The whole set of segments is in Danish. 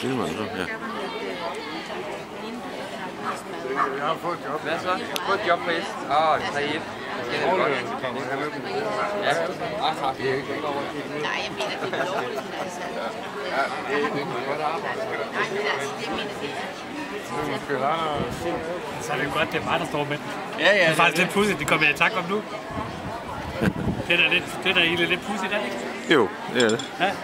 filmer den så, ja. Jeg har fået et job. Hvad så? Jeg har fået et job på Est. 3-1. Skal det godt? Ja. Tak. Nej, jeg mener, det er lovligt, altså. Ja, det er godt arbejde. Nej, men altså, jeg mener, det er... Så er det jo godt, det er mig, der står med den. Ja, ja. Det er faktisk lidt pudsigt, det kommer jeg i tanke om nu. Det er da egentlig lidt pudsigt, er det ikke? Jo, det er det. Ja. Hej.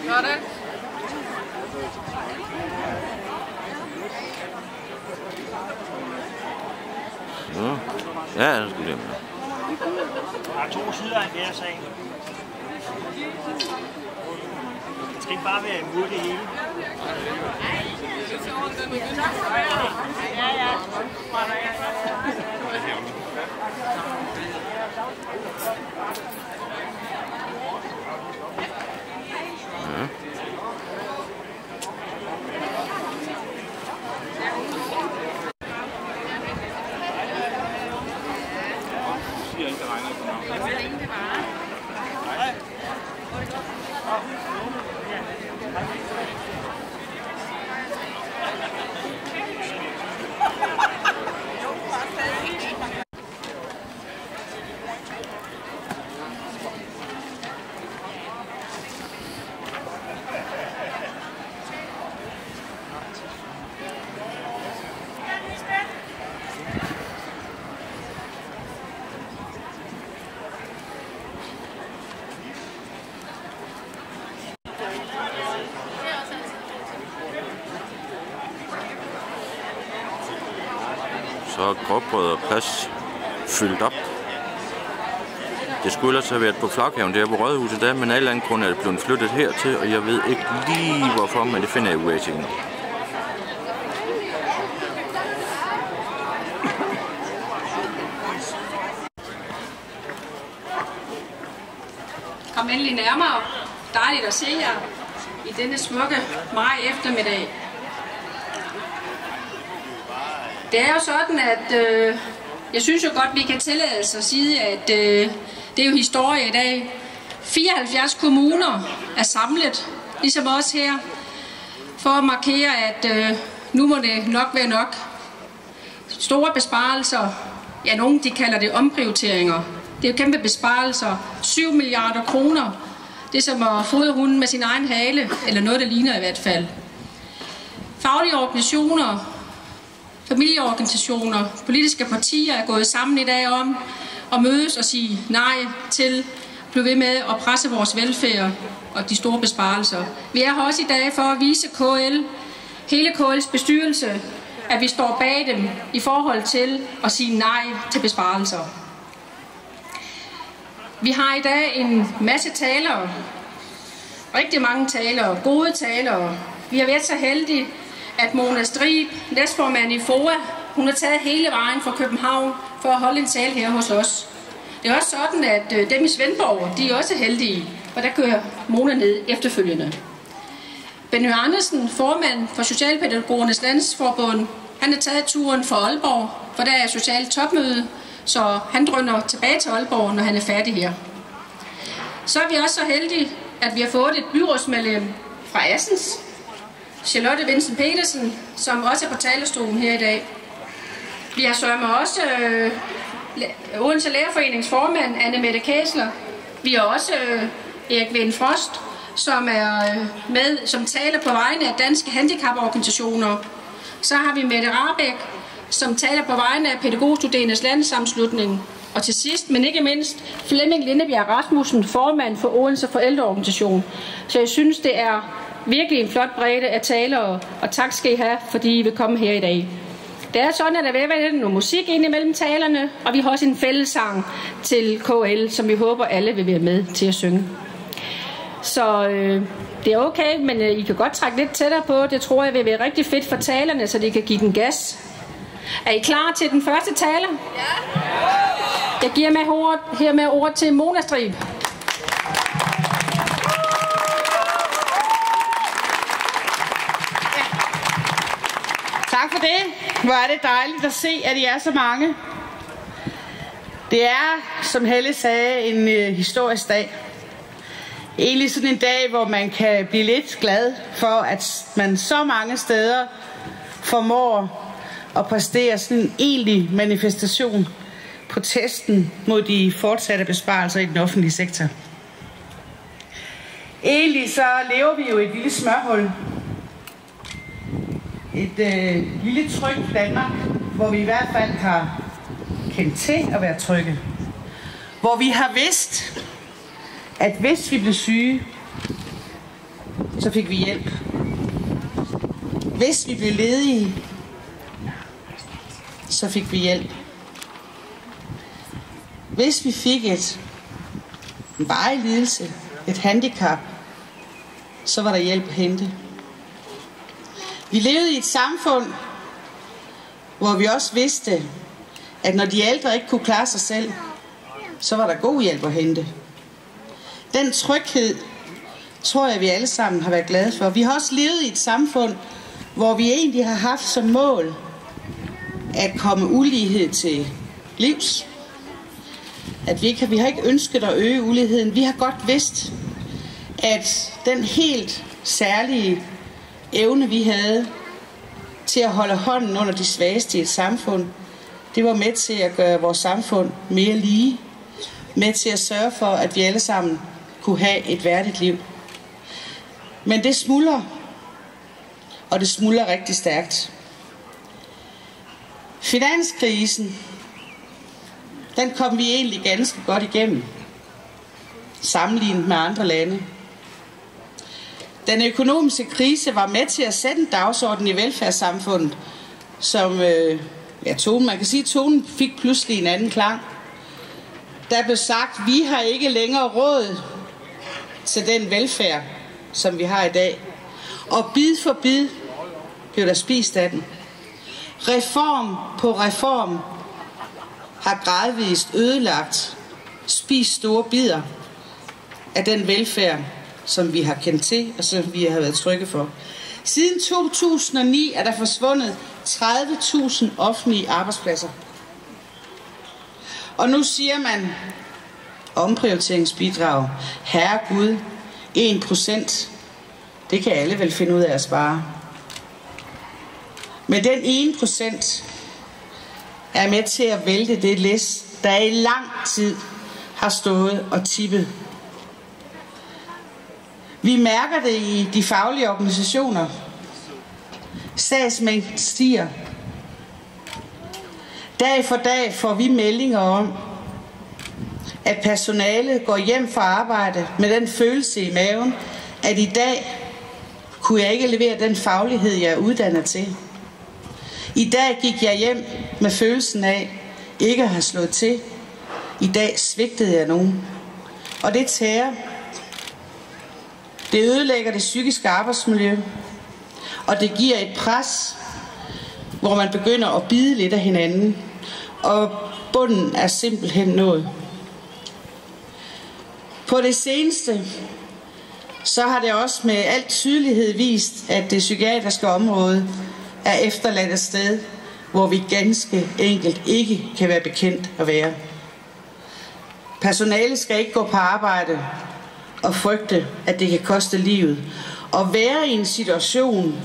Sådan. Ja, det skal det. Der er 2 sider af hver sag. Det skal ikke bare være imod det hele. Ja. Så er gråbrød og plads fyldt op. Det skulle ellers have været på Flakhaven, der på Rådhuset der, men af en eller anden grund er det blevet flyttet hertil, og jeg ved ikke lige hvorfor, men det finder jeg ud af senere. Kom endelig nærmere. Dejligt at se jer i denne smukke maj eftermiddag. Det er jo sådan, at jeg synes jo godt, vi kan tillade os at sige, at det er jo historie i dag. 74 kommuner er samlet, ligesom os her, for at markere, at nu må det nok være nok. Store besparelser, ja, nogen de kalder det omprioriteringer. Det er jo kæmpe besparelser. 7 milliarder kroner. Det er som at fodre hunden med sin egen hale, eller noget, der ligner i hvert fald. Faglige organisationer, familieorganisationer, politiske partier er gået sammen i dag om at mødes og sige nej til at blive ved med at presse vores velfærd og de store besparelser. Vi er her også i dag for at vise KL, hele KL's bestyrelse, at vi står bag dem i forhold til at sige nej til besparelser. Vi har i dag en masse talere, rigtig mange talere, gode talere. Vi har været så heldige, at Mona Strib, næstformand i FOA, hun har taget hele vejen fra København for at holde en tale her hos os. Det er også sådan, at dem i Svendborg, de er også heldige, og der kører Mona ned efterfølgende. Benny Andersen, formand for Socialpædagogernes Landsforbund, han har taget turen fra Aalborg, for der er socialt topmøde, så han drøner tilbage til Aalborg, når han er færdig her. Så er vi også så heldige, at vi har fået et byrådsmedlem fra Assens, Charlotte Vincent Petersen, som også er på talerstolen her i dag. Vi har sørget også Odense Lærerforenings formand, Anne Mette Kæsler. Vi har også Erik Vind Frost, som er med, som taler på vegne af danske handicaporganisationer. Så har vi Mette Rahbæk, som taler på vegne af Pædagogstuderendes Landssammenslutning. Og til sidst, men ikke mindst, Flemming Lindebjerg Rasmussen, formand for Odense Forældreorganisation. Så jeg synes, det er virkelig en flot bredde af talere, og tak skal I have, fordi I vil komme her i dag. Det er sådan, at der vil være noget musik ind imellem talerne, og vi har også en fællessang til KL, som vi håber alle vil være med til at synge. Så det er okay, men I kan godt trække lidt tættere på. Det tror jeg vil være rigtig fedt for talerne, så de kan give den gas. Er I klar til den første taler? Ja. Jeg giver hermed ordet til Mona Strib. Tak for det. Hvor er det dejligt at se, at I er så mange. Det er, som Helle sagde, en historisk dag. Egentlig sådan en dag, hvor man kan blive lidt glad for, at man så mange steder formår at præstere sådan en egentlig manifestation, protesten mod de fortsatte besparelser i den offentlige sektor. Egentlig så lever vi jo i et lille smørhul. Et lille trygt Danmark, hvor vi i hvert fald har kendt til at være trygge. Hvor vi har vidst, at hvis vi blev syge, så fik vi hjælp. Hvis vi blev ledige, så fik vi hjælp. Hvis vi fik en varig lidelse, et handicap, så var der hjælp at hente. Vi levede i et samfund, hvor vi også vidste, at når de ældre ikke kunne klare sig selv, så var der god hjælp at hente. Den tryghed, tror jeg, vi alle sammen har været glade for. Vi har også levet i et samfund, hvor vi egentlig har haft som mål at komme ulighed til livs. At vi har ikke ønsket at øge uligheden. Vi har godt vidst, at den helt særlige evne, vi havde til at holde hånden under de svageste i et samfund, det var med til at gøre vores samfund mere lige. Med til at sørge for, at vi alle sammen kunne have et værdigt liv. Men det smuldrer. Og det smuldrer rigtig stærkt. Finanskrisen, den kom vi egentlig ganske godt igennem, sammenlignet med andre lande. Den økonomiske krise var med til at sætte en dagsorden i velfærdssamfundet, som, man kan sige, at tonen fik pludselig en anden klang. Der blev sagt, at vi har ikke længere råd til den velfærd, som vi har i dag. Og bid for bid blev der spist af den. Reform på reform har gradvist ødelagt, spist store bidder af den velfærd, som vi har kendt til, og som vi har været trygge for. Siden 2009 er der forsvundet 30.000 offentlige arbejdspladser. Og nu siger man, omprioriteringsbidrag, herregud, 1%, det kan alle vel finde ud af at spare. Men den 1% er med til at vælte det læs, der i lang tid har stået og tippet. Vi mærker det i de faglige organisationer. Sagsmængden stiger. Dag for dag får vi meldinger om, at personalet går hjem fra arbejde med den følelse i maven, at i dag kunne jeg ikke levere den faglighed, jeg er uddannet til. I dag gik jeg hjem med følelsen af ikke at have slået til. I dag svigtede jeg nogen. Og det tærer. Det ødelægger det psykiske arbejdsmiljø. Og det giver et pres, hvor man begynder at bide lidt af hinanden. Og bunden er simpelthen nået. På det seneste, så har det også med al tydelighed vist, at det psykiatriske område er efterladt et sted, hvor vi ganske enkelt ikke kan være bekendt at være. Personalet skal ikke gå på arbejde og frygte, at det kan koste livet. Og være i en situation,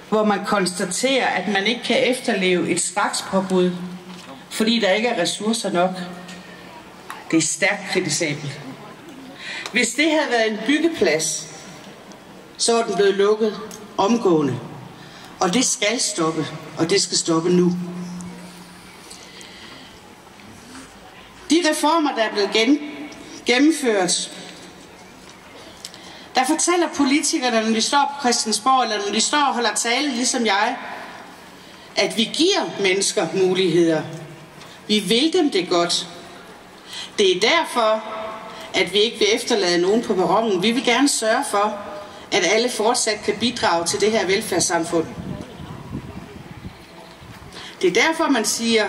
hvor man konstaterer, at man ikke kan efterleve et strakspåbud, fordi der ikke er ressourcer nok. Det er stærkt kritisabelt. Hvis det havde været en byggeplads, så var den blevet lukket omgående. Og det skal stoppe, og det skal stoppe nu. De reformer, der er blevet gennemført, der fortæller politikerne, når de står på Christiansborg, eller når de står og holder tale, ligesom jeg, at vi giver mennesker muligheder. Vi vil dem det godt. Det er derfor, at vi ikke vil efterlade nogen på perronen. Vi vil gerne sørge for, at alle fortsat kan bidrage til det her velfærdssamfund. Det er derfor, man siger,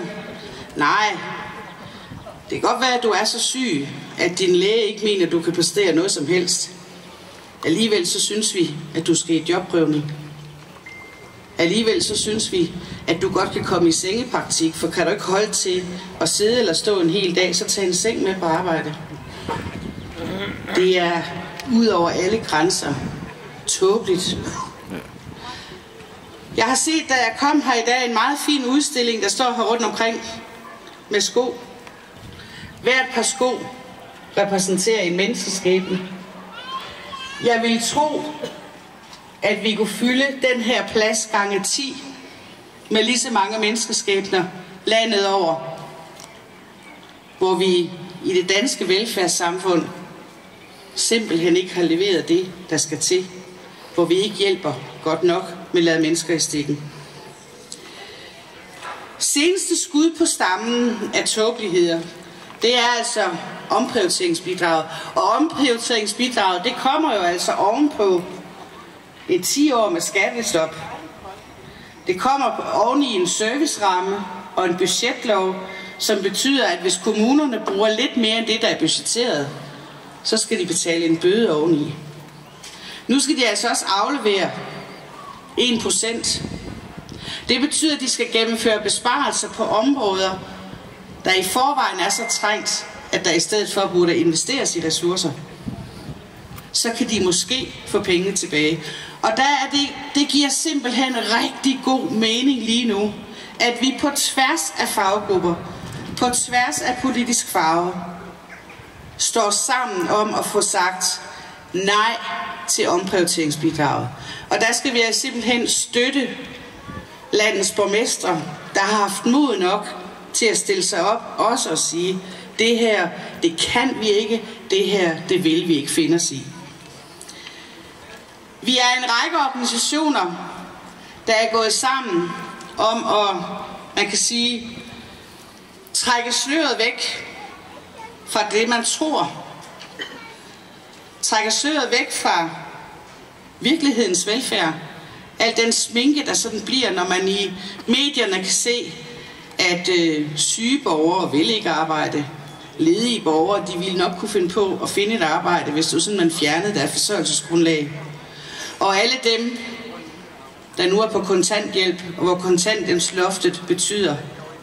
nej, det kan godt være, at du er så syg, at din læge ikke mener, at du kan præstere noget som helst. Alligevel så synes vi, at du skal i jobprøvning. Alligevel så synes vi, at du godt kan komme i sengepraktik, for kan du ikke holde til at sidde eller stå en hel dag, så tag en seng med på arbejde. Det er ud over alle grænser tåbeligt. Jeg har set, da jeg kom her i dag, en meget fin udstilling, der står her rundt omkring med sko. Hvert par sko repræsenterer en menneskeskæbne. Jeg vil tro, at vi kunne fylde den her plads gange 10 med lige så mange menneskeskæbner landet over, hvor vi i det danske velfærdssamfund simpelthen ikke har leveret det, der skal til, hvor vi ikke hjælper godt nok med at lade mennesker i stikken. Seneste skud på stammen af tåbeligheder, det er altså omprioriteringsbidraget. Og omprioriteringsbidraget, det kommer jo altså ovenpå et 10 år med skattestop. Det kommer oven i en serviceramme og en budgetlov, som betyder, at hvis kommunerne bruger lidt mere end det, der er budgetteret, så skal de betale en bøde oveni. Nu skal de altså også aflevere 1%. Det betyder, at de skal gennemføre besparelser på områder, der i forvejen er så trængt, at der i stedet for burde investeres i ressourcer. Så kan de måske få penge tilbage. Og der er det giver simpelthen rigtig god mening lige nu, at vi på tværs af faggrupper, på tværs af politisk farve, står sammen om at få sagt nej til omprioriteringsbidraget. Og der skal vi simpelthen støtte landets borgmestre, der har haft mod nok til at stille sig op også og sige, det her, det kan vi ikke, det her, det vil vi ikke finde os i. Vi er en række organisationer, der er gået sammen om at, man kan sige, trække sløret væk fra det, man tror. Trække sløret væk fra virkelighedens velfærd. Al den sminke, der sådan bliver, når man i medierne kan se, at syge borgere vil ikke arbejde. Ledige borgere, de ville nok kunne finde på at finde et arbejde, hvis det var sådan, man fjernede deres forsørgelsesgrundlag. Og alle dem, der nu er på kontanthjælp, og hvor kontanthjælpsloftet betyder,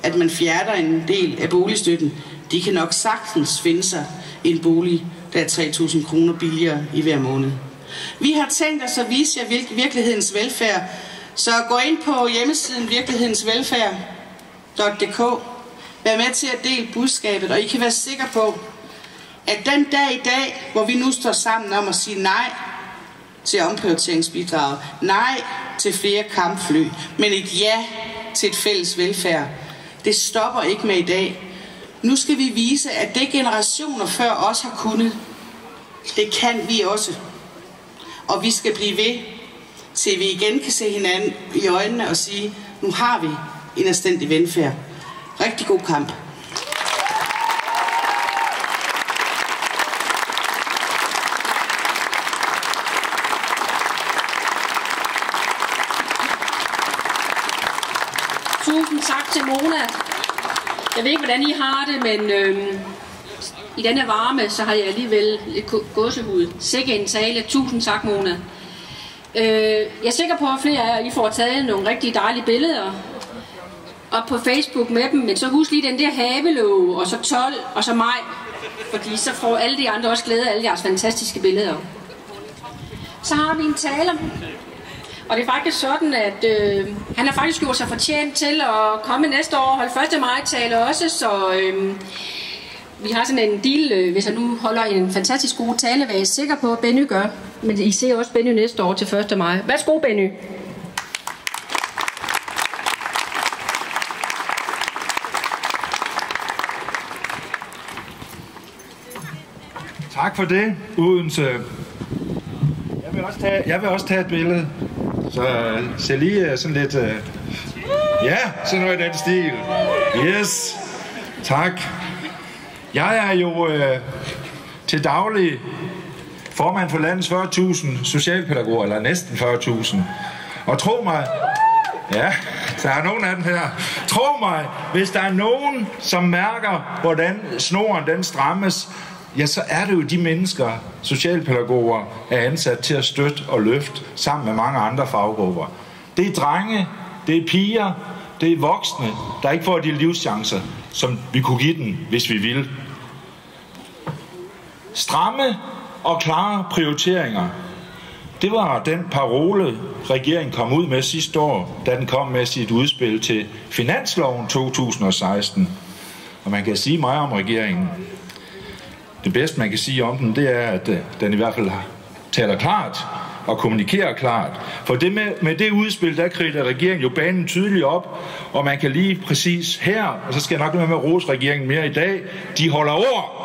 at man fjerner en del af boligstøtten, de kan nok sagtens finde sig en bolig, der er 3.000 kroner billigere i hver måned. Vi har tænkt os at vise jer virkelighedens velfærd, så gå ind på hjemmesiden virkelighedensvelfærd.dk. Vær med til at dele budskabet, og I kan være sikre på, at den dag i dag, hvor vi nu står sammen om at sige nej til omprioriteringsbidraget, nej til flere kampfly, men et ja til et fælles velfærd, det stopper ikke med i dag. Nu skal vi vise, at det generationer før os har kunnet, det kan vi også. Og vi skal blive ved, til vi igen kan se hinanden i øjnene og sige, nu har vi en anstændig velfærd. Rigtig god kamp. Tusind tak til Mona. Jeg ved ikke, hvordan I har det, men i denne varme, så har jeg alligevel lidt gåsehud. Sikke en tale. Tusind tak, Mona. Jeg er sikker på, at flere af jer I får taget nogle rigtig dejlige billeder op på Facebook med dem, men så husk lige den der havelåge, og så 12, og så mig, fordi så får alle de andre også glæde af alle jeres fantastiske billeder. Så har vi en taler, og det er faktisk sådan, at han har faktisk gjort sig fortjent til at komme næste år og holde 1. maj-tale også, så vi har sådan en deal, hvis han nu holder en fantastisk god tale, hvad jeg er sikker på, at Benny gør. Men I ser også Benny næste år til 1. maj. Værsgo, Benny. Tak for det, Odense. Jeg vil også tage et billede. Så ser lige sådan lidt Ja, sådan noget i den stil. Yes. Tak. Jeg er jo til daglig formand for landets 40.000 socialpædagoger, eller næsten 40.000. Og tro mig, ja, der er nogen af dem her. Tro mig, hvis der er nogen, som mærker, hvordan snoren den strammes, ja, så er det jo de mennesker, socialpædagoger er ansat til at støtte og løfte sammen med mange andre faggrupper. Det er drenge, det er piger, det er voksne, der ikke får de livschancer, som vi kunne give dem, hvis vi ville. Stramme og klare prioriteringer. Det var den parole, regeringen kom ud med sidste år, da den kom med sit udspil til finansloven 2016. Og man kan sige meget om regeringen. Det bedste, man kan sige om den, det er, at den i hvert fald taler klart og kommunikerer klart. For det med det udspil, der kridter regeringen jo banen tydeligt op, og man kan lige præcis her, og så skal jeg nok med at rose regeringen mere i dag, de holder ord.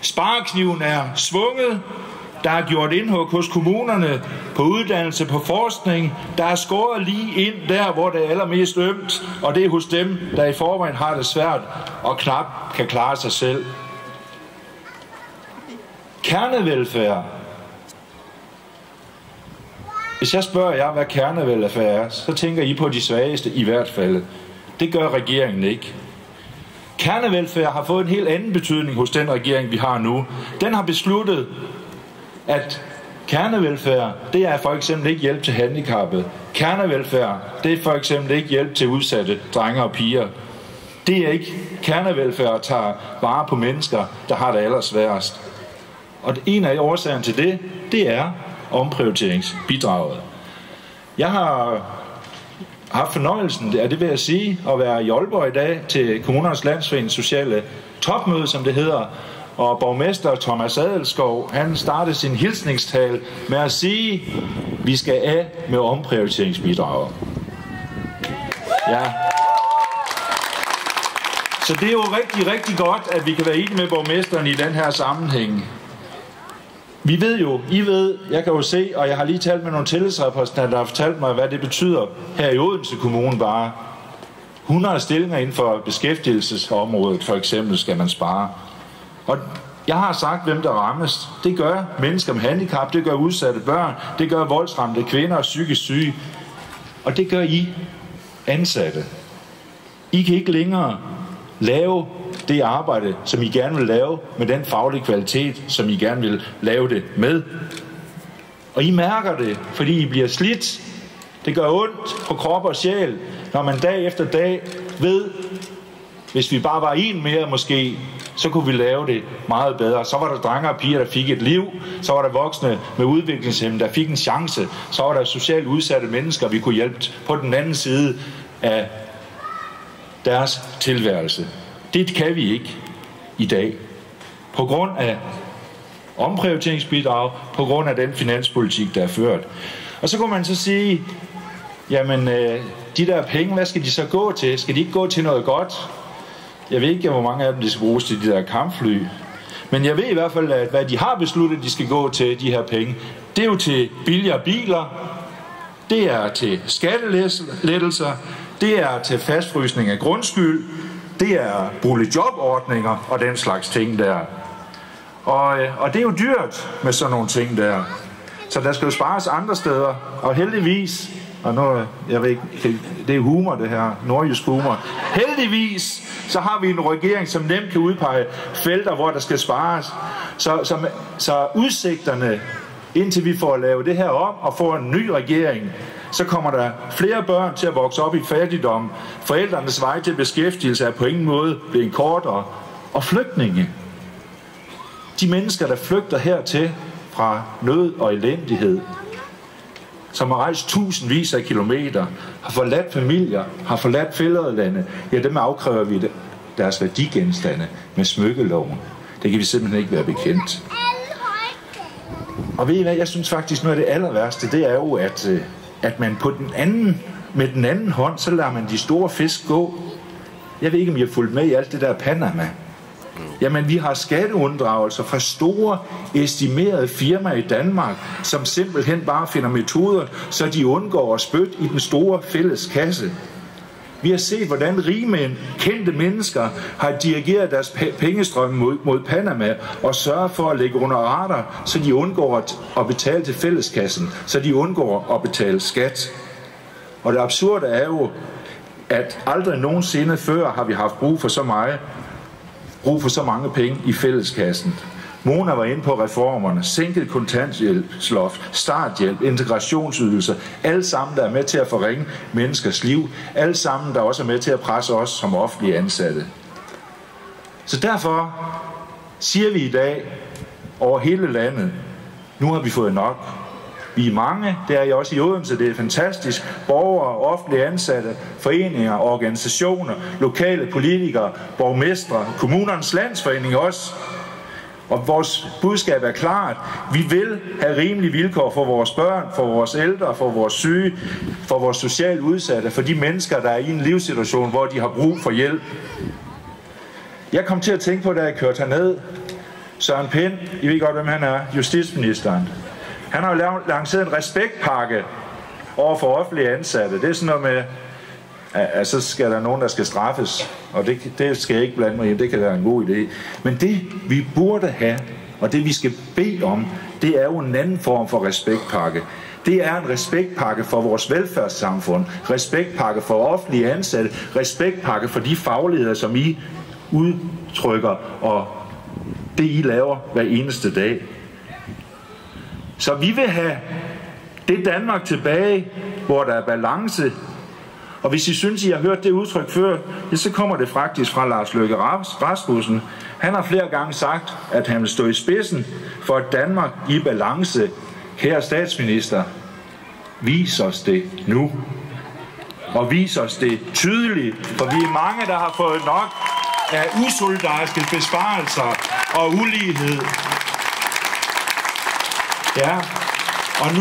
Sparekniven er svunget, der er gjort indhug hos kommunerne på uddannelse, på forskning, der er skåret lige ind der, hvor det er allermest ømt, og det er hos dem, der i forvejen har det svært og knap kan klare sig selv. Kernevelfærd. Hvis jeg spørger jer, hvad kernevelfærd er, så tænker I på de svageste i hvert fald. Det gør regeringen ikke. Kernevelfærd har fået en helt anden betydning hos den regering, vi har nu. Den har besluttet, at kernevelfærd, det er for eksempel ikke hjælp til handicappede. Kernevelfærd, det er for eksempel ikke hjælp til udsatte drenge og piger. Det er ikke kernevelfærd, at tage vare på mennesker, der har det allersværest. Og en af årsagerne til det er omprioriteringsbidraget. Jeg har haft fornøjelsen, det vil jeg sige, at være i Aalborg i dag til Kommunernes Landsforenings sociale topmøde, som det hedder. Og borgmester Thomas Adelskov, han startede sin hilsningstale med at sige, vi skal af med omprioriteringsbidraget. Ja. Så det er jo rigtig, rigtig godt, at vi kan være enige med borgmesteren i den her sammenhæng. Vi ved jo, I ved, jeg kan jo se, og jeg har lige talt med nogle tillidsrepræsentanter, der har fortalt mig, hvad det betyder her i Odense Kommune bare. 100 stillinger inden for beskæftigelsesområdet, for eksempel, skal man spare. Og jeg har sagt, hvem der rammes. Det gør mennesker med handicap, det gør udsatte børn, det gør voldsramte kvinder og psykisk syge. Og det gør I ansatte. I kan ikke længere lave det arbejde, som I gerne vil lave, med den faglige kvalitet, som I gerne vil lave det med. Og I mærker det, fordi I bliver slidt. Det gør ondt på krop og sjæl, når man dag efter dag ved, hvis vi bare var en mere måske, så kunne vi lave det meget bedre. Så var der drenge og piger, der fik et liv. Så var der voksne med udviklingshæmning, der fik en chance. Så var der socialt udsatte mennesker, vi kunne hjælpe på den anden side af deres tilværelse. Det kan vi ikke i dag. På grund af omprioriteringsbidrag, på grund af den finanspolitik, der er ført. Og så kunne man så sige, jamen de der penge, hvad skal de så gå til? Skal de ikke gå til noget godt? Jeg ved ikke, hvor mange af dem de skal bruges til de der kampfly. Men jeg ved i hvert fald, at hvad de har besluttet, de skal gå til, de her penge, det er jo til billigere biler, det er til skattelettelser, det er til fastfrysning af grundskyld, det er boligjobordninger og den slags ting der. Og det er jo dyrt med sådan nogle ting der. Så der skal jo spares andre steder, og heldigvis, og nu, jeg ved ikke, det er humor det her, nordjysk humor. Heldigvis, så har vi en regering, som nemt kan udpege felter, hvor der skal spares. Så udsigterne, indtil vi får lavet det her om og får en ny regering, så kommer der flere børn til at vokse op i fattigdom. Forældrenes vej til beskæftigelse er på ingen måde blevet kortere. Og flygtninge, de mennesker, der flygter hertil fra nød og elendighed, som har rejst tusindvis af kilometer, har forladt familier, har forladt fædrelande, ja, dem afkræver vi deres værdigenstande med smykkeloven. Det kan vi simpelthen ikke være bekendt. Og ved I hvad, jeg synes faktisk noget af det aller værste, det er jo, at man på med den anden hånd, så lader man de store fisk gå. Jeg ved ikke, om I har fulgt med i alt det der Panama. Jamen, vi har skatteunddragelser fra store estimerede firmaer i Danmark, som simpelthen bare finder metoder, så de undgår at spytte i den store fælles kasse. Vi har set, hvordan rige kendte mennesker har dirigeret deres pengestrømme mod Panama og sørger for at lægge under radar, så de undgår at betale til fælleskassen, så de undgår at betale skat. Og det absurde er jo, at aldrig nogensinde før har vi haft brug for så mange penge i fælleskassen. Mona var inde på reformerne, sænket kontanthjælpsloft, starthjælp, integrationsydelser, alle sammen, der er med til at forringe menneskers liv, alle sammen, der også er med til at presse os som offentlige ansatte. Så derfor siger vi i dag over hele landet, nu har vi fået nok. Vi er mange, det er jeg også i Odense, det er fantastisk. Borgere, offentlige ansatte, foreninger, organisationer, lokale politikere, borgmestre, kommunernes landsforening også. Og vores budskab er klart. Vi vil have rimelige vilkår for vores børn, for vores ældre, for vores syge, for vores socialt udsatte, for de mennesker, der er i en livssituation, hvor de har brug for hjælp. Jeg kom til at tænke på, da jeg kørte herned, Søren Pind, I ved godt, hvem han er, justitsministeren. Han har jo lanceret en respektpakke over for offentlige ansatte. Det er sådan noget med, at så skal der nogen, der skal straffes. Og det skal jeg ikke blande mig i, det kan være en god idé. Men det, vi burde have, og det, vi skal bede om, det er jo en anden form for respektpakke. Det er en respektpakke for vores velfærdssamfund, respektpakke for offentlige ansatte, respektpakke for de fagligheder, som I udtrykker, og det, I laver hver eneste dag. Så vi vil have det Danmark tilbage, hvor der er balance. Og hvis I synes, I har hørt det udtryk før, så kommer det faktisk fra Lars Løkke Rasmussen. Han har flere gange sagt, at han vil stå i spidsen for et Danmark i balance. Kære statsminister, vis os det nu. Og vis os det tydeligt, for vi er mange, der har fået nok af usolidariske besparelser og ulighed. Ja, og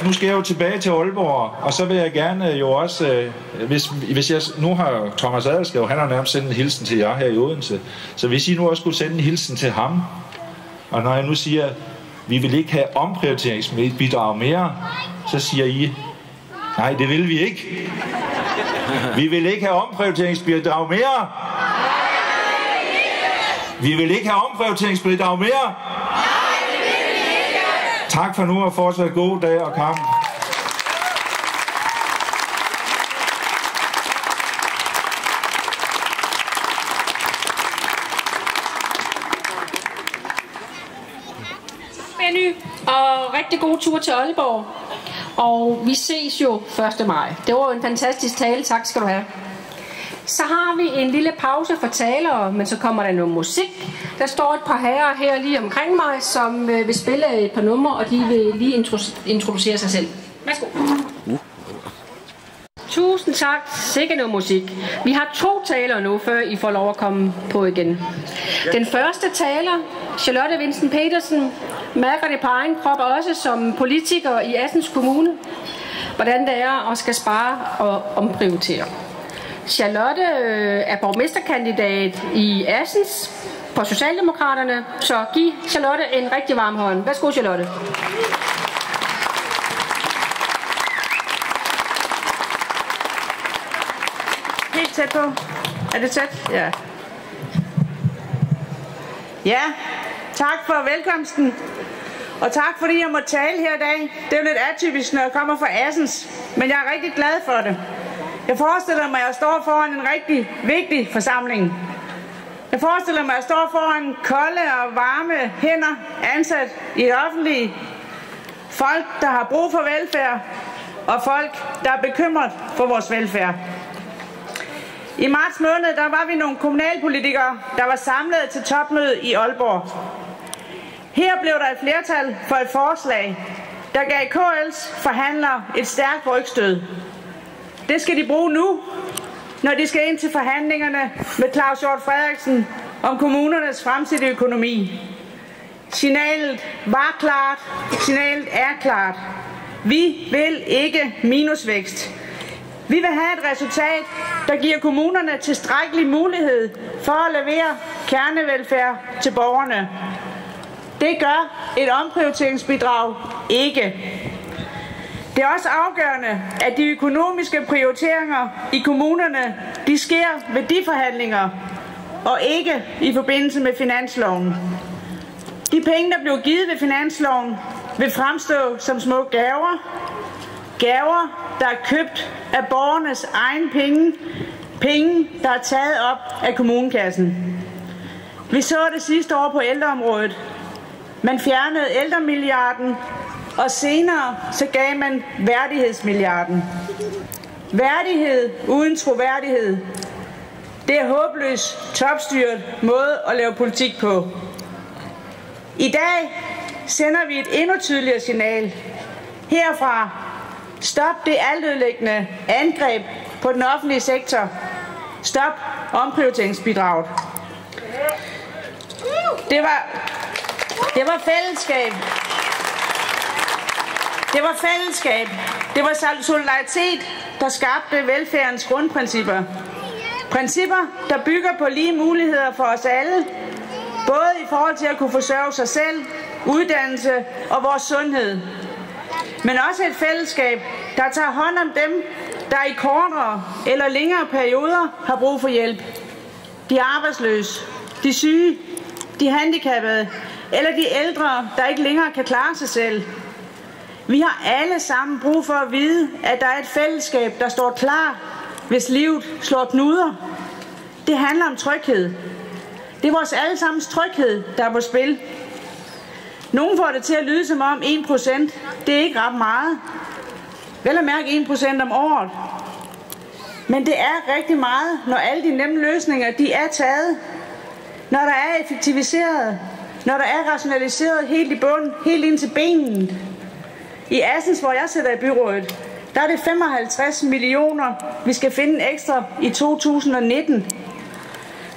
nu skal jeg jo tilbage til Aalborg, og så vil jeg gerne jo også, hvis jeg, nu har Thomas Adelskov, han har nærmest sendt en hilsen til jer her i Odense, så hvis I nu også skulle sende en hilsen til ham, og når jeg nu siger, vi vil ikke have omprioriteringsbidrag mere, så siger I, nej, det vil vi ikke. Vi vil ikke have omprioriteringsbidrag mere. Vi vil ikke have omprioriteringsbidrag mere. Tak for nu, og fortsat god dag og kamp. Benny, og rigtig god tur til Aalborg. Og vi ses jo 1. maj. Det var jo en fantastisk tale. Tak skal du have. Så har vi en lille pause for talere, men så kommer der noget musik. Der står et par herrer her lige omkring mig, som vil spille et par numre, og de vil lige introducere sig selv. Værsgo. Tusind tak. Sikke noget musik. Vi har 2 talere nu, før I får lov at komme på igen. Den første taler, Charlotte Vincent Petersen, mærker det på egen krop også som politiker i Assens Kommune, hvordan det er at skal spare og omprioritere. Charlotte er borgmesterkandidat i Assens på Socialdemokraterne, så giv Charlotte en rigtig varm hånd. Værsgo, Charlotte. Helt tæt på. Er det tæt? Ja. Ja, tak for velkomsten. Og tak fordi jeg må tale her i dag. Det er jo lidt atypisk, når jeg kommer fra Assens, men jeg er rigtig glad for det. Jeg forestiller mig, at jeg står foran en rigtig vigtig forsamling. Jeg forestiller mig, at jeg står foran kolde og varme hænder ansat i det offentlige. Folk, der har brug for velfærd, og folk, der er bekymret for vores velfærd. I marts måned, der var vi nogle kommunalpolitikere, der var samlet til topmøde i Aalborg. Her blev der et flertal for et forslag, der gav KL's forhandlere et stærkt rygstød. Det skal de bruge nu, når de skal ind til forhandlingerne med Claus Hjort Frederiksen om kommunernes fremtidige økonomi. Signalet var klart, signalet er klart. Vi vil ikke minusvækst. Vi vil have et resultat, der giver kommunerne tilstrækkelig mulighed for at levere kernevelfærd til borgerne. Det gør et omprioriteringsbidrag ikke. Det er også afgørende, at de økonomiske prioriteringer i kommunerne, de sker ved de forhandlinger, og ikke i forbindelse med finansloven. De penge, der blev givet ved finansloven, vil fremstå som små gaver. Gaver, der er købt af borgernes egen penge. Penge, der er taget op af kommunekassen. Vi så det sidste år på ældreområdet. Man fjernede ældremilliarden, og senere så gav man værdighedsmilliarden. Værdighed uden troværdighed. Det er håbløs, topstyret måde at lave politik på. I dag sender vi et endnu tydeligere signal. Herfra, stop det altødelæggende angreb på den offentlige sektor. Stop omprioriteringsbidraget. Det var fællesskab. Det var fællesskab. Det var solidaritet, der skabte velfærdens grundprincipper. Principper, der bygger på lige muligheder for os alle, både i forhold til at kunne forsørge sig selv, uddannelse og vores sundhed. Men også et fællesskab, der tager hånd om dem, der i kortere eller længere perioder har brug for hjælp. De arbejdsløse, de syge, de handicappede eller de ældre, der ikke længere kan klare sig selv. Vi har alle sammen brug for at vide, at der er et fællesskab, der står klar, hvis livet slår knuder. Det handler om tryghed. Det er vores allesammens tryghed, der er på spil. Nogle får det til at lyde som om 1%. Det er ikke ret meget. Vel at mærke 1% om året. Men det er rigtig meget, når alle de nemme løsninger, de er taget. Når der er effektiviseret. Når der er rationaliseret helt i bund, helt ind til benet. I Assens, hvor jeg sidder i byrådet, der er det 55 millioner, vi skal finde ekstra i 2019.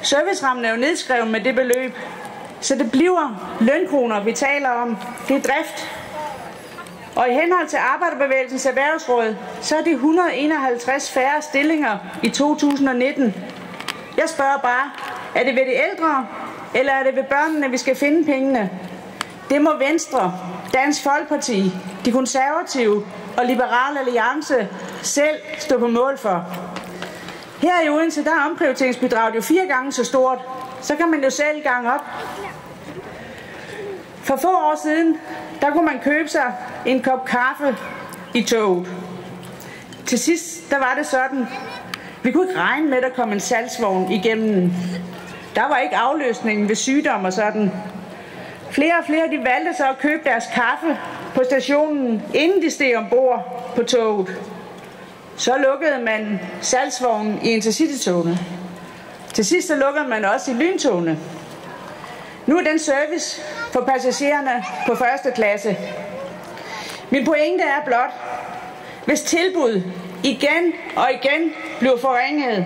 Servicerammen er jo nedskrevet med det beløb, så det bliver lønkroner, vi taler om. Det er drift. Og i henhold til Arbejderbevægelsens Erhvervsråd, så er det 151 færre stillinger i 2019. Jeg spørger bare, er det ved de ældre, eller er det ved børnene, vi skal finde pengene? Det må Venstre, Dansk Folkeparti, De Konservative og Liberal Alliance selv stå på mål for. Her i Odense, der er omprioriteringsbidraget jo 4 gange så stort. Så kan man jo selv gange op. For få år siden, der kunne man købe sig en kop kaffe i toget. Til sidst, der var det sådan. Vi kunne ikke regne med, at der kom en salgsvogn igennem. Der var ikke afløsningen ved sygdom og sådan. Flere og flere, de valgte så at købe deres kaffe på stationen, inden de steg ombord på toget. Så lukkede man salgsvognen i intercitytogene. Til sidst så lukkede man også i lyntogene. Nu er den service for passagererne på første klasse. Min pointe er blot, hvis tilbud igen og igen bliver forringet,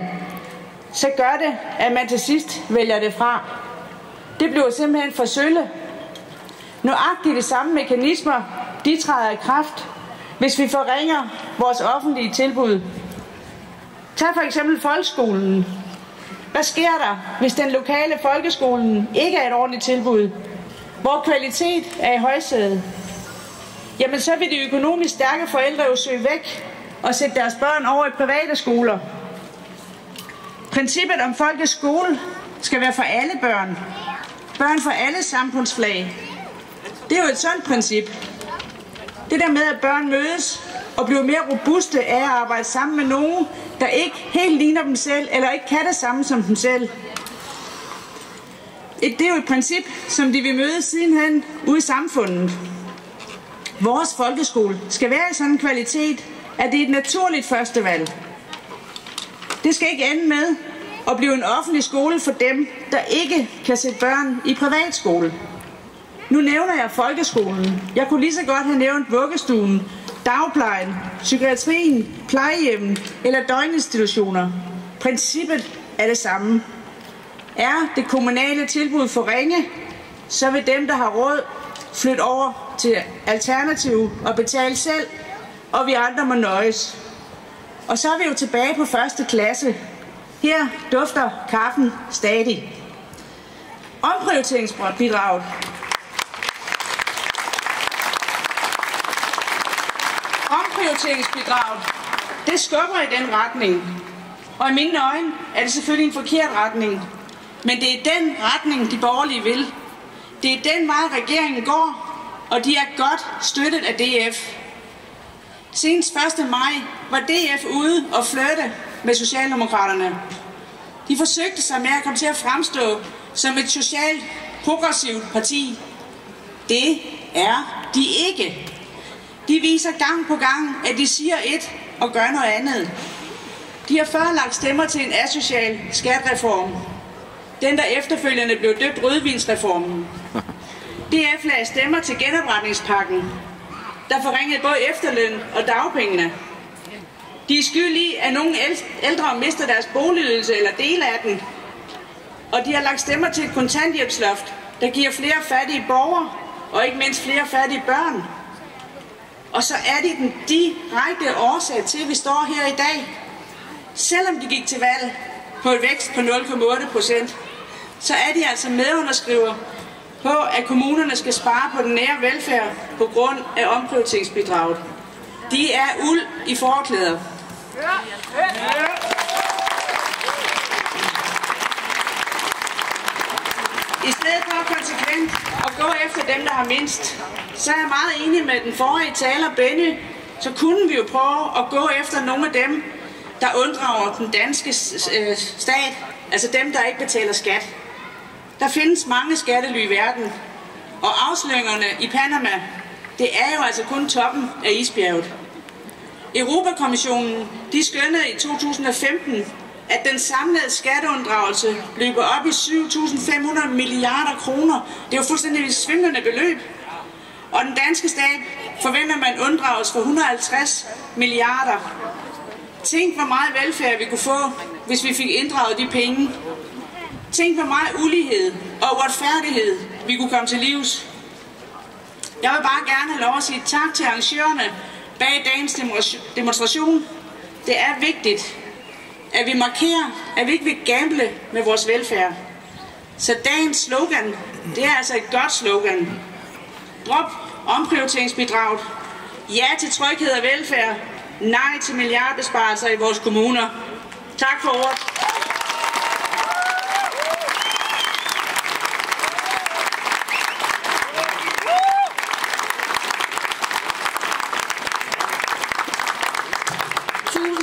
så gør det, at man til sidst vælger det fra. Det bliver simpelthen for sølle. Nøjagtigt de samme mekanismer, de træder i kraft, hvis vi forringer vores offentlige tilbud. Tag for eksempel folkeskolen. Hvad sker der, hvis den lokale folkeskolen ikke er et ordentligt tilbud? Hvor kvalitet er i højsædet? Jamen så vil de økonomisk stærke forældre jo søge væk og sætte deres børn over i private skoler. Princippet om folkeskole skal være for alle børn. Børn for alle samfundslag. Det er jo et sådan princip. Det der med, at børn mødes og bliver mere robuste af at arbejde sammen med nogen, der ikke helt ligner dem selv, eller ikke kan det samme som dem selv. Det er jo et princip, som de vil møde sidenhen ude i samfundet. Vores folkeskole skal være i sådan en kvalitet, at det er et naturligt førstevalg. Det skal ikke ende med at blive en offentlig skole for dem, der ikke kan sætte børn i privatskole. Nu nævner jeg folkeskolen. Jeg kunne lige så godt have nævnt vuggestuen, dagplejen, psykiatrien, plejehjemmen eller døgninstitutioner. Princippet er det samme. Er det kommunale tilbud for ringe, så vil dem, der har råd, flytte over til alternativ og betale selv, og vi andre må nøjes. Og så er vi jo tilbage på 1. klasse. Her dufter kaffen stadig. Omprioriteringsbidraget. Omprioriteringsbidraget, det skubber i den retning. Og i mine øjne er det selvfølgelig en forkert retning. Men det er den retning, de borgerlige vil. Det er den vej, regeringen går, og de er godt støttet af DF. Senest 1. maj var DF ude og flirte med Socialdemokraterne. De forsøgte sig med at komme til at fremstå som et socialt progressivt parti. Det er de ikke. De viser gang på gang, at de siger et og gør noget andet. De har før lagt stemmer til en asocial skattereform. Den, der efterfølgende blev døbt rødvinsreformen. DF lagde stemmer til genopretningspakken, der forringede både efterløn og dagpengene. De er skyld i, at nogle ældre mister deres boligydelse eller dele af den. Og de har lagt stemmer til et kontanthjælpsloft, der giver flere fattige borgere og ikke mindst flere fattige børn. Og så er det den direkte årsag til, at vi står her i dag. Selvom de gik til valg på et vækst på 0,8%, så er de altså medunderskriver på, at kommunerne skal spare på den nære velfærd på grund af omprioriteringsbidraget. De er uld i forklæder. I stedet for konsekvent at gå efter dem, der har mindst, så er jeg meget enig med den forrige taler, Benny. Så kunne vi jo prøve at gå efter nogle af dem, der unddrager den danske stat, altså dem, der ikke betaler skat. Der findes mange skattely i verden, og afsløringerne i Panama, det er jo altså kun toppen af isbjerget. Europakommissionen, de skønnede i 2015, at den samlede skatteunddragelse løber op i 7.500 milliarder kroner. Det er jo fuldstændig et svimlende beløb. Og den danske stat forventer man unddrages for 150 milliarder. Tænk, hvor meget velfærd vi kunne få, hvis vi fik inddraget de penge. Tænk, hvor meget ulighed og uretfærdighed vi kunne komme til livs. Jeg vil bare gerne have lov at sige tak til arrangørerne bag dagens demonstration. Det er vigtigt, at vi markerer, at vi ikke vil gamble med vores velfærd. Så dagens slogan, det er altså et godt slogan. Drop omprioriteringsbidraget. Ja til tryghed og velfærd. Nej til milliardbesparelser i vores kommuner. Tak for ordet.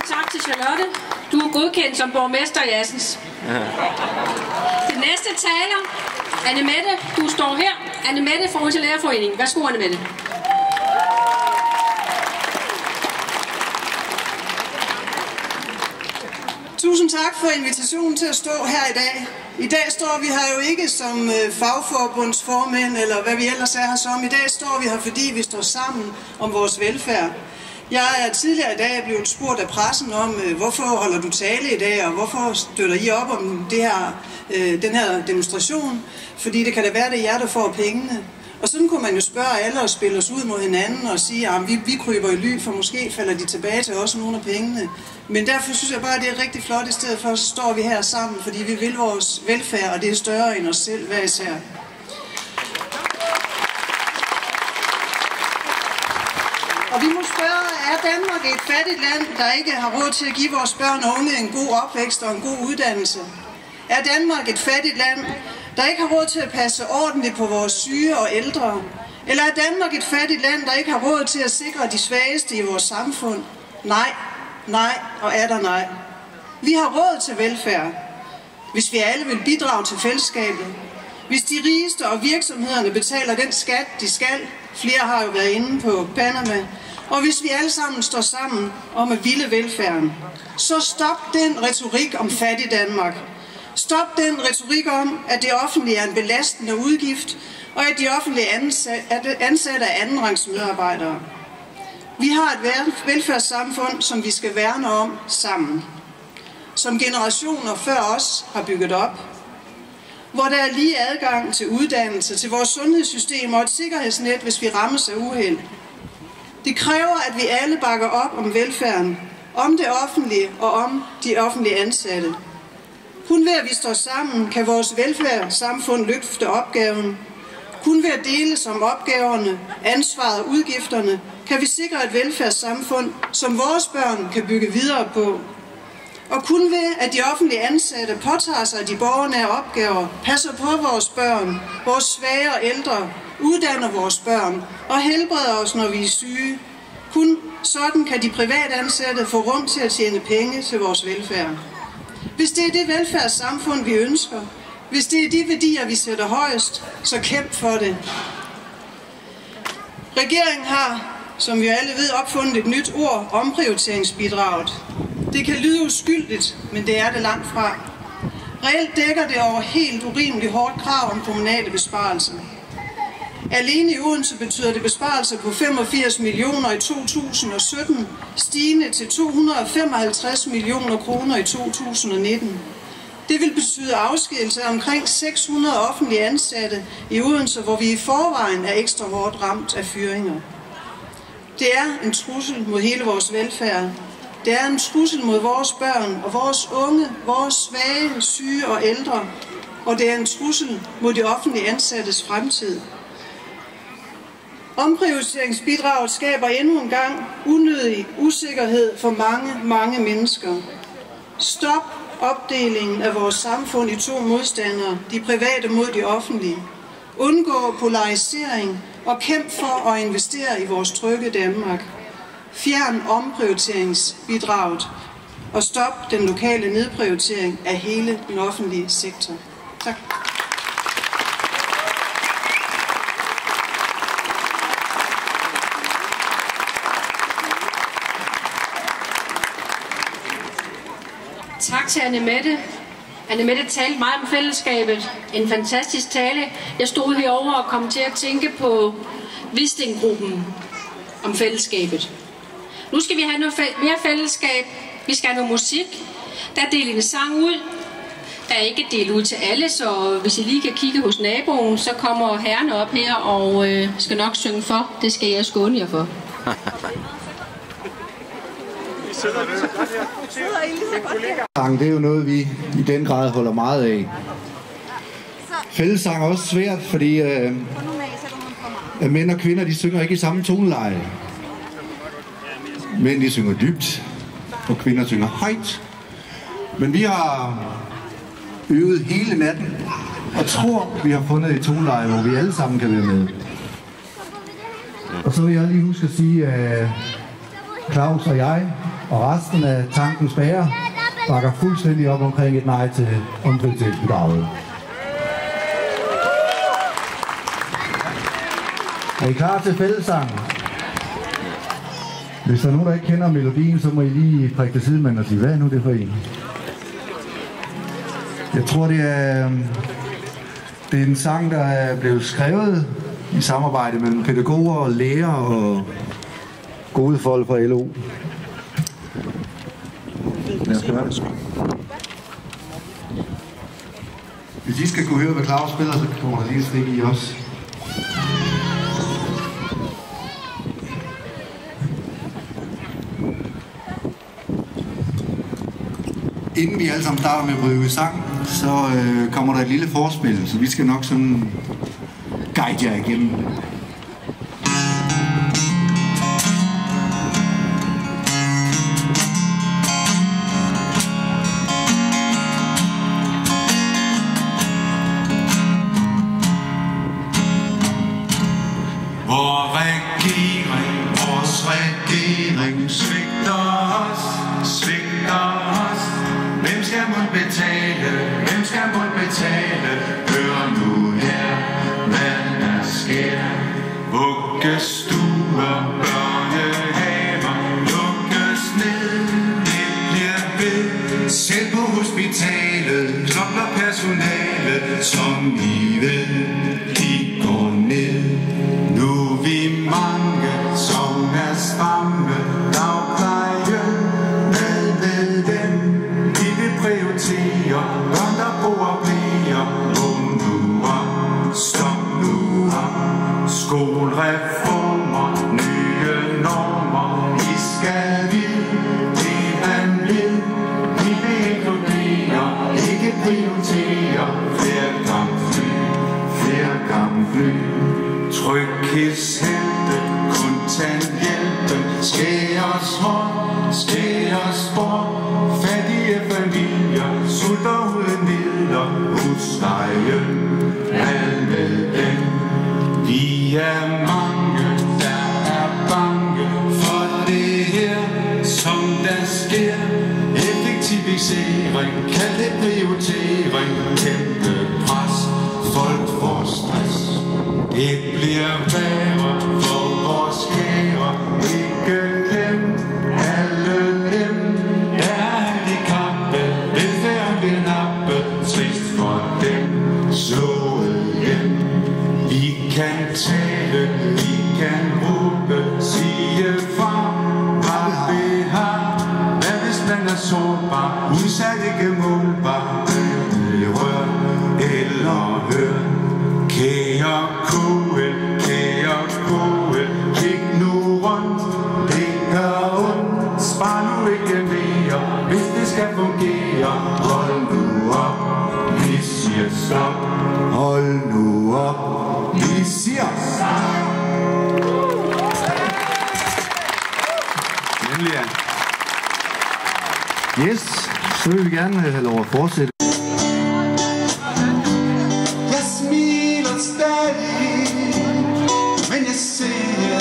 Tak til Charlotte. Du er godkendt som borgmester i Assens. Den næste taler, Anne-Mette, du står her. Anne-Mette fra Odense Lærerforening. Værsgo, Anne-Mette. Tusind tak for invitationen til at stå her i dag. I dag står vi her jo ikke som fagforbundsformænd, eller hvad vi ellers er her som. I dag står vi her, fordi vi står sammen om vores velfærd. Jeg er tidligere i dag blevet spurgt af pressen om, hvorfor holder du tale i dag, og hvorfor støtter I op om det her, den her demonstration? Fordi det kan da være, det er jer, der får pengene. Og sådan kunne man jo spørge alle og spille os ud mod hinanden og sige, at vi kryber i ly, for måske falder de tilbage til os nogle af pengene. Men derfor synes jeg bare, at det er rigtig flot. I stedet for, så står vi her sammen, fordi vi vil vores velfærd, og det er større end os selv hver især. Og vi må spørge, er Danmark et fattigt land, der ikke har råd til at give vores børn og unge en god opvækst og en god uddannelse? Er Danmark et fattigt land, der ikke har råd til at passe ordentligt på vores syge og ældre? Eller er Danmark et fattigt land, der ikke har råd til at sikre de svageste i vores samfund? Nej, nej og er der nej. Vi har råd til velfærd, hvis vi alle vil bidrage til fællesskabet. Hvis de rigeste og virksomhederne betaler den skat, de skal, flere har jo været inde på Panama, og hvis vi alle sammen står sammen om at ville velfærden, så stop den retorik om fattig Danmark. Stop den retorik om, at det offentlige er en belastende udgift, og at de offentlige ansatte er andenrangs medarbejdere. Vi har et velfærdssamfund, som vi skal værne om sammen. Som generationer før os har bygget op. Hvor der er lige adgang til uddannelse, til vores sundhedssystem og et sikkerhedsnet, hvis vi rammes af uheld. Det kræver, at vi alle bakker op om velfærden, om det offentlige og om de offentlige ansatte. Kun ved at vi står sammen, kan vores velfærdssamfund løfte opgaven. Kun ved at deles om opgaverne, ansvaret og udgifterne, kan vi sikre et velfærdssamfund, som vores børn kan bygge videre på. Og kun ved, at de offentlige ansatte påtager sig de borgernære opgaver, passer på vores børn, vores svage og ældre, uddanner vores børn og helbreder os, når vi er syge. Kun sådan kan de privatansatte få rum til at tjene penge til vores velfærd. Hvis det er det velfærdssamfund, vi ønsker, hvis det er de værdier, vi sætter højst, så kæmp for det. Regeringen har, som vi alle ved, opfundet et nyt ord, omprioriteringsbidraget. Det kan lyde uskyldigt, men det er det langt fra. Reelt dækker det over helt urimeligt hårdt krav om kommunale besparelser. Alene i Odense betyder det besparelser på 85 millioner i 2017, stigende til 255 millioner kroner i 2019. Det vil betyde afskedelse af omkring 600 offentlige ansatte i Odense, hvor vi i forvejen er ekstra hårdt ramt af fyringer. Det er en trussel mod hele vores velfærd. Det er en trussel mod vores børn og vores unge, vores svage, syge og ældre. Og det er en trussel mod de offentlige ansattes fremtid. Omprioriteringsbidraget skaber endnu en gang unødig usikkerhed for mange, mange mennesker. Stop opdelingen af vores samfund i to modstandere, de private mod de offentlige. Undgå polarisering og kæmp for at investere i vores trygge Danmark. Fjern omprioriteringsbidraget og stop den lokale nedprioritering af hele den offentlige sektor. Tak. Tak til Annemette. Annemette talte meget om fællesskabet. En fantastisk tale. Jeg stod herovre og kom til at tænke på Wisting-gruppen om fællesskabet. Nu skal vi have noget mere fællesskab. Vi skal have noget musik. Der er delt en sang ud. Der er ikke delt ud til alle, så hvis I lige kan kigge hos naboen, så kommer herrerne op her og skal nok synge for. Det skal jeg skåne jer for. Det er jo noget, vi i den grad holder meget af. Fællessang er også svært, fordi mænd og kvinder, de synger ikke i samme toneleje. Mænd, de synger dybt, og kvinder synger højt. Men vi har øvet hele natten, og tror, vi har fundet et toneleje, hvor vi alle sammen kan være med. Og så vil jeg lige huske at sige, at Claus og jeg og resten af Tankens Bager bakker fuldstændig op omkring et nej til omprioriteringsbidraget. Er I klar til fællessangen? Hvis der er nogen, der ikke kender melodien, så må I lige prikke til sidemanden og sige, hvad er nu det for en? Jeg tror, det er en sang, der er blevet skrevet i samarbejde mellem pædagoger og lærere og gode folk fra LO. Lad os gøre det. Hvis I skal kunne høre, hvad Claus spiller, så kommer der lige et stik i os. Inden vi alle sammen starter med at øve sang, så kommer der et lille forspil, så vi skal nok sådan guide jer igennem. Vores regering svigter os. Hvem skal mon betale? Hør nu her, hvad der sker. Vuggestuer, børnehaver lukkes ned. Det bliver ved. Selv på hospitalet knokler personalet, som I ved, de går ned. Nu er vi mange, som er stramme. Dagpleje med dem. Vi vil prioritere børn, der bor og bliver. Vågn nu op, stop nu op. Skolereformer, nye normer. I skal vide, det Tryghedshelte, kontanthjælpen, skær os hård, skær os bort. Fattige familier sulter uden midler, huslejen alle dem. Vi er mange, der er bange for det her, som der sker. Effektivisering, kald det prioritering, kæmpe pres, folk får stress. Det bliver værre for vores kære, ikke glem alle dem, der er handicappet, velfærden vil nappe, trist for dem, slået hjem. Vi kan tale, vi kan råbe, sige fra, hvad vi har. Hvad hvis man er sårbar, udsat ikke målbar, i rør eller hør. Kære KL, kig nu rundt, det gør ondt. Spar nu ikke mere, hvis det skal fungere. Hold nu op, vi siger stop. Hold nu op, vi siger stop. Endelig ja. Yes, så vil vi gerne have lov at fortsætte. Jeg smiler stadig, men jeg ser,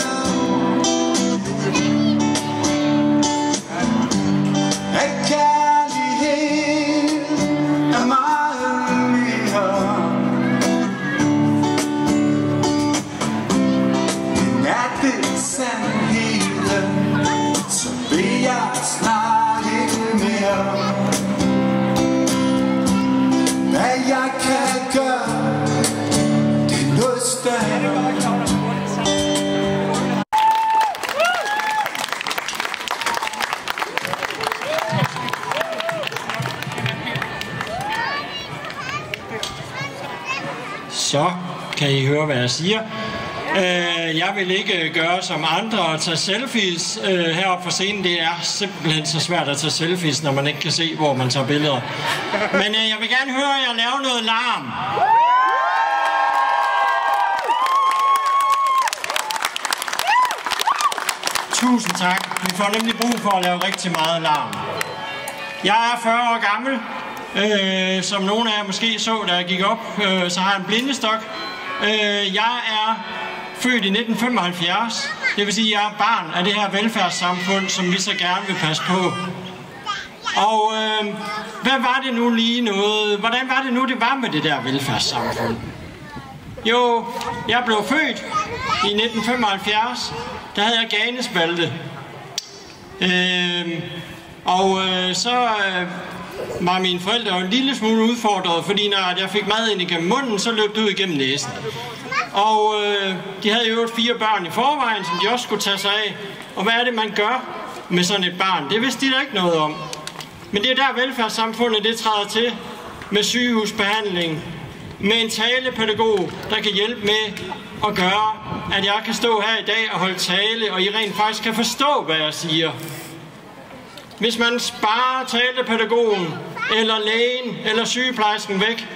at kærlighed er meget mere end er det sandheden, så vil jeg snart ikke mere. Hvad jeg kan gøre, det er noget større. Så kan I høre, hvad jeg siger. Jeg vil ikke gøre som andre og tage selfies heroppe for scenen. Det er simpelthen så svært at tage selfies, når man ikke kan se, hvor man tager billeder. Men jeg vil gerne høre jer lave noget larm. Tusind tak. Vi får nemlig brug for at lave rigtig meget larm. Jeg er 40 år gammel. Som nogle af jer måske så, da jeg gik op, så har jeg en blindestok. Jeg er født i 1975. Det vil sige, at jeg er barn af det her velfærdssamfund, som vi så gerne vil passe på. Og hvad var det nu lige noget? Hvordan var det nu, det var med det der velfærdssamfund? Jo, jeg blev født i 1975. Der havde jeg ganespalte. Så var mine forældre en lille smule udfordret, fordi når jeg fik mad ind igennem munden, så løb det ud igennem næsen. Og de havde jo 4 børn i forvejen, som de også skulle tage sig af. Og hvad er det, man gør med sådan et barn? Det vidste de da ikke noget om. Men det er der velfærdssamfundet, det træder til med sygehusbehandling, med en talepædagog, der kan hjælpe med at gøre, at jeg kan stå her i dag og holde tale, og I rent faktisk kan forstå, hvad jeg siger. Hvis man sparer talepædagogen, eller lægen, eller sygeplejersken væk,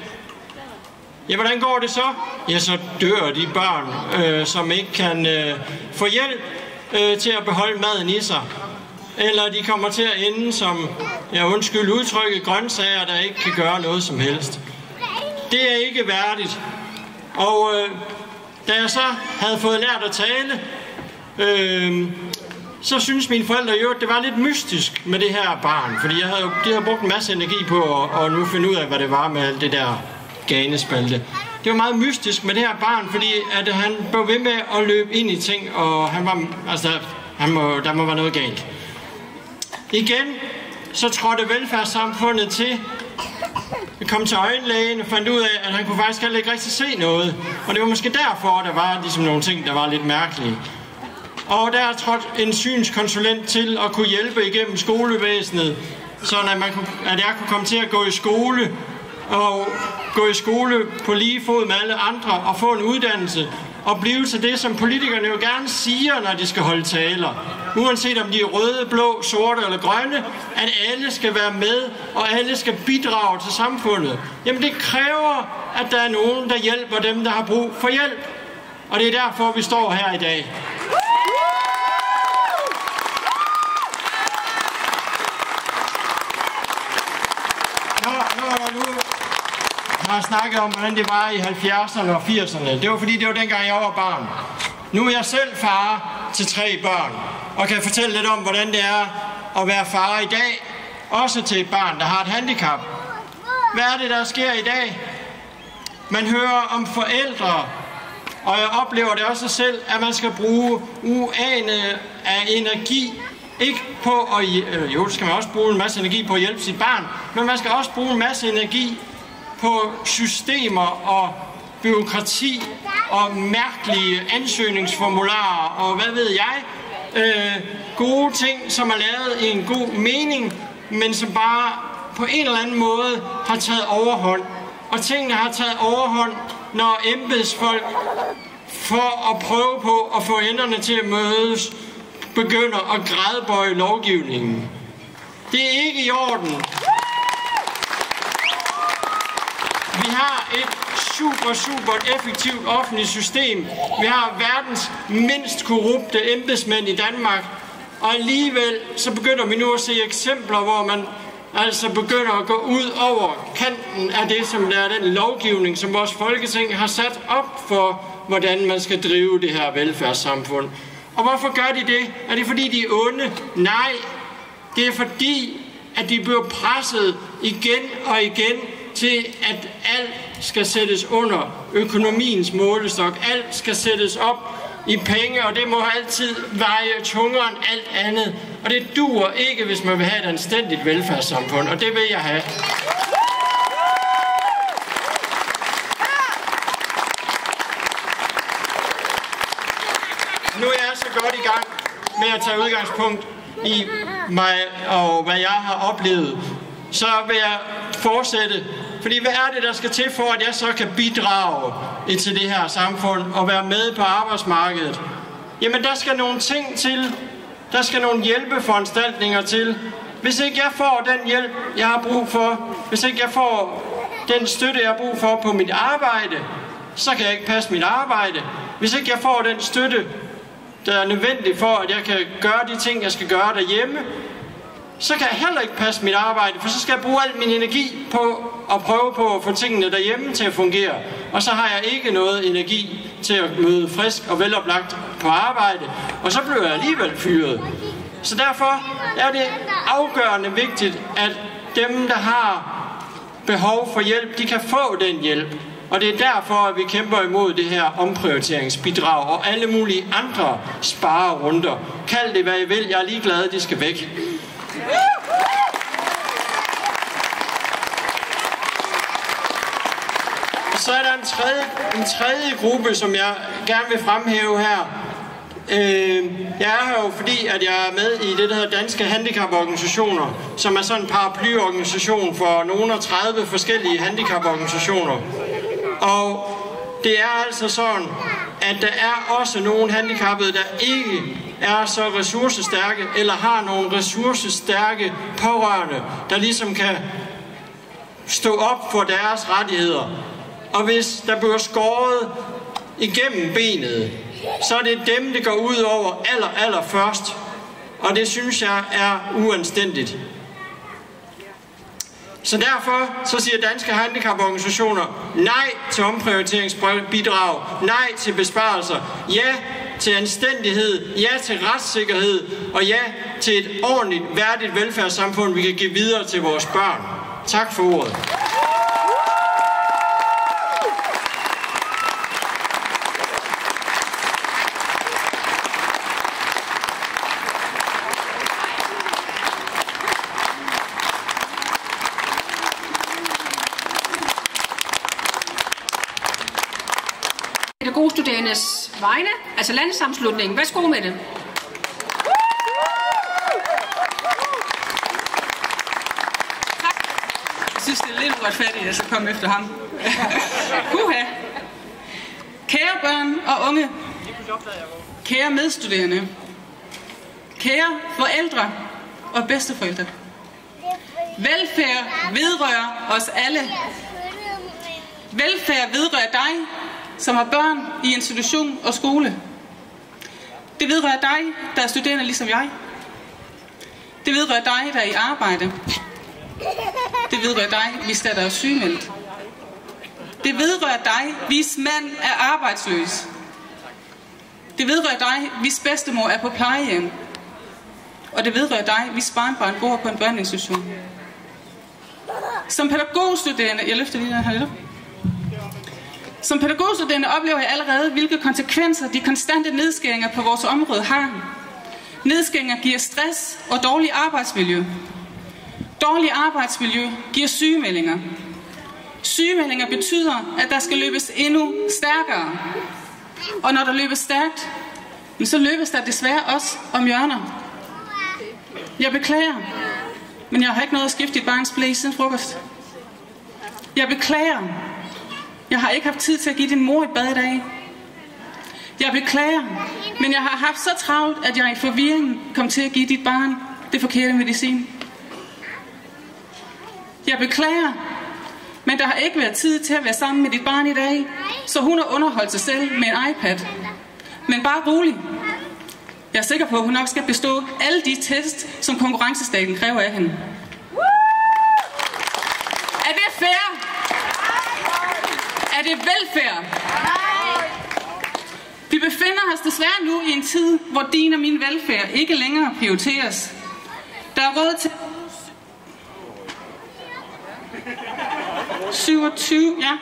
ja, hvordan går det så? Ja, så dør de børn, som ikke kan få hjælp til at beholde maden i sig. Eller de kommer til at ende som, undskyld udtrykket, grøntsager, der ikke kan gøre noget som helst. Det er ikke værdigt. Og da jeg så havde fået lært at tale, så synes mine forældre jo, at det var lidt mystisk med det her barn. Fordi de havde brugt en masse energi på at nu finde ud af, hvad det var med alt det der ganespalte. Det var meget mystisk med det her barn, fordi at han blev ved med at løbe ind i ting, og der må være noget galt. Igen, så trådte velfærdssamfundet til. Jeg kom til øjenlægen og fandt ud af, at han kunne faktisk heller ikke rigtig se noget. Og det var måske derfor, der var ligesom nogle ting, der var lidt mærkelige. Og der trådte en synskonsulent til at kunne hjælpe igennem skolevæsenet, så at jeg kunne komme til at gå i skole, og gå i skole på lige fod med alle andre, og få en uddannelse, og blive til det, som politikerne jo gerne siger, når de skal holde taler. Uanset om de er røde, blå, sorte eller grønne, at alle skal være med, og alle skal bidrage til samfundet. Jamen det kræver, at der er nogen, der hjælper dem, der har brug for hjælp. Og det er derfor, vi står her i dag. Når nu har snakket om, hvordan det var i 70'erne og 80'erne, det var fordi, det var dengang, jeg var barn. Nu er jeg selv far til 3 børn, og kan fortælle lidt om, hvordan det er at være far i dag, også til et barn, der har et handicap. Hvad er det, der sker i dag? Man hører om forældre, og jeg oplever det også selv, at man skal bruge uanet af energi. Ikke på at, jo, skal man også bruge en masse energi på at hjælpe sit barn, men man skal også bruge en masse energi på systemer og bureaukrati og mærkelige ansøgningsformularer og hvad ved jeg. Gode ting, som er lavet i en god mening, men som bare på en eller anden måde har taget overhånd. Og tingene har taget overhånd, når embedsfolk for at prøve på at få enderne til at mødes, begynder at gradbøje lovgivningen. Det er ikke i orden. Vi har et super effektivt offentligt system. Vi har verdens mindst korrupte embedsmænd i Danmark. Og alligevel så begynder vi nu at se eksempler, hvor man altså begynder at gå ud over kanten af det, som der er den lovgivning, som vores Folketing har sat op for, hvordan man skal drive det her velfærdssamfund. Og hvorfor gør de det? Er det fordi, de er onde? Nej, det er fordi, at de bliver presset igen og igen til, at alt skal sættes under økonomiens målestok. Alt skal sættes op i penge, og det må altid veje tungere end alt andet. Og det duer ikke, hvis man vil have et anstændigt velfærdssamfund, og det vil jeg have. Nu er jeg så godt i gang med at tage udgangspunkt i mig og hvad jeg har oplevet. Så vil jeg fortsætte. Fordi hvad er det, der skal til for, at jeg så kan bidrage til det her samfund og være med på arbejdsmarkedet? Jamen, der skal nogle ting til. Der skal nogle hjælpeforanstaltninger til. Hvis ikke jeg får den hjælp, jeg har brug for, hvis ikke jeg får den støtte, jeg har brug for på mit arbejde, så kan jeg ikke passe mit arbejde. Hvis ikke jeg får den støtte, der er nødvendig for, at jeg kan gøre de ting, jeg skal gøre derhjemme, så kan jeg heller ikke passe mit arbejde, for så skal jeg bruge al min energi på at prøve på at få tingene derhjemme til at fungere. Og så har jeg ikke noget energi til at møde frisk og veloplagt på arbejde, og så bliver jeg alligevel fyret. Så derfor er det afgørende vigtigt, at dem, der har behov for hjælp, de kan få den hjælp. Og det er derfor, at vi kæmper imod det her omprioriteringsbidrag og alle mulige andre sparerunder. Kald det, hvad I vil. Jeg er ligeglad, de skal væk. Og så er der en tredje gruppe, som jeg gerne vil fremhæve her. Jeg er her jo fordi, at jeg er med i det, der hedder Danske Handicaporganisationer, som er sådan en paraplyorganisation for nogle af 30 forskellige handicaporganisationer. Og det er altså sådan, at der er også nogle handicappede, der ikke er så ressourcestærke, eller har nogle ressourcestærke pårørende, der ligesom kan stå op for deres rettigheder. Og hvis der bliver skåret igennem benet, så er det dem, det går ud over aller først. Og det synes jeg er uanstændigt. Så derfor så siger Danske Handicaporganisationer nej til omprioriteringsbidrag, nej til besparelser, ja til anstændighed, ja til retssikkerhed og ja til et ordentligt, værdigt velfærdssamfund, vi kan give videre til vores børn. Tak for ordet. Pædagogstuderendes vegne, altså landssammenslutningen. Værsgo med det. Tak. Jeg synes, det er lidt uretfærdigt, at jeg skal komme efter ham. Huha. Kære børn og unge, kære medstuderende, kære forældre og bedsteforældre. Velfærd vedrører os alle. Velfærd vedrører dig, som har børn i institution og skole. Det vedrører dig, der er studerende ligesom jeg. Det vedrører dig, der er i arbejde. Det vedrører dig, hvis der er sygemeldt. Det vedrører dig, hvis mand er arbejdsløs. Det vedrører dig, hvis bedstemor er på plejehjem. Og det vedrører dig, hvis barnbarn bor på en børneinstitution. Som pædagogstuderende, jeg løfter lige den her lidt op. Som pædagogstuderende oplever jeg allerede, hvilke konsekvenser de konstante nedskæringer på vores område har. Nedskæringer giver stress og dårlig arbejdsmiljø. Dårlig arbejdsmiljø giver sygemeldinger. Sygemeldinger betyder, at der skal løbes endnu stærkere. Og når der løbes stærkt, så løbes der desværre også om hjørner. Jeg beklager, men jeg har ikke noget at skifte dit barns blæ siden frokost. Jeg beklager, jeg har ikke haft tid til at give din mor et bad i dag. Jeg beklager, men jeg har haft så travlt, at jeg i forvirringen kom til at give dit barn det forkerte medicin. Jeg beklager, men der har ikke været tid til at være sammen med dit barn i dag, så hun har underholdt sig selv med en iPad. Men bare rolig. Jeg er sikker på, at hun nok skal bestå alle de tests, som konkurrencestaten kræver af hende. Er det fair? Er det velfærd? Vi befinder os desværre nu i en tid, hvor din og min velfærd ikke længere prioriteres. Der er råd til 27, ja.